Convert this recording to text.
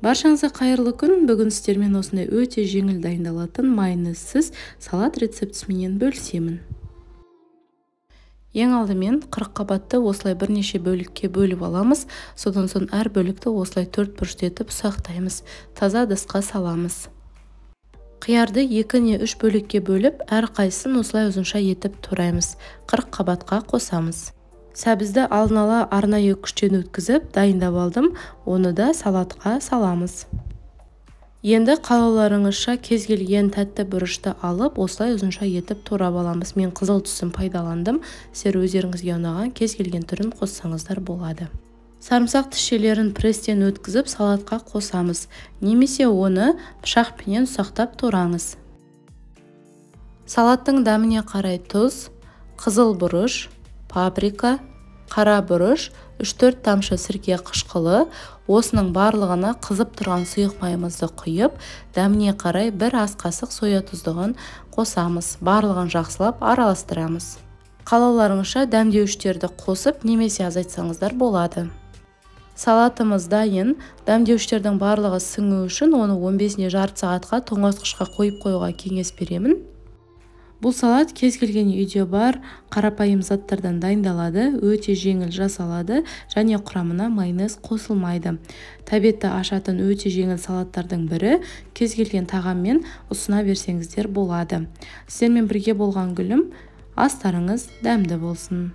Баршаңызға қайырлы күн. Бүгін сіздермен осындай өте жеңіл дайындалатын майонезсіз салат рецептісімен бөлісемін. Ең алдымен 40 қабатты осылай бірнеше бөлікке бөліп аламыз. Содан соң әр бөлікті осылай 4 бұрышты етіп ұсақтаймыз. Таза ыдысқа саламыз. Қиярды 2 не 3 бөлікке бөліп, әр қайсысын осылай ұзынша етіп тураймыз. 40 қабатқа қосамыз. Сәбізді алдын ала арнайы күштен өткізіп дайындап алдым. Оны да салатқа саламыз. Енді қалауларыңызша кез келген тәтті бұрышты алып, осылай ұзынша етіп турап аламыз. Мен қызыл түсін пайдаландым. Сіздер өздеріңізге ұнаған кез келген түрін қоссаңыздар болады. Сарымсақ тісшелерін пресстен өткізіп салатқа қосамыз. Немесе оны пышақпенен ұсақтап тураңыз. Салаттың дәміне қарай тұз, қызыл бұрыш, паприка, қара бұрыш, 3-4 тамшы сірке қышқылы, осының барлығына қызып тұрған сұйық майымызды құйып, дәміне қарай 1 ас қасық соя тұздығын қосамыз. Барлығын жақсылап араластырамыз. Қалауларыңызша дәмдеуіштерді қосып, немесе азайтсаңыздар болады. Салатымыз дайын. Дәмдеуіштердің барлығы сіңу үшін оны 15-не жарты сағатқа тоңазытқышқа қойып қоюға кеңес беремін. Бұл салат кез келген үйде бар қарапайым заттардан дайындалады, өте жеңіл жасалады және құрамына майонез қосылмайды. Тәбетті ашатын өте жеңіл салаттардың бірі, кез келген тағаммен ұсына берсеңіздер болады. Сіздермен бірге болған гүлім, астарыңыз дәмді болсын.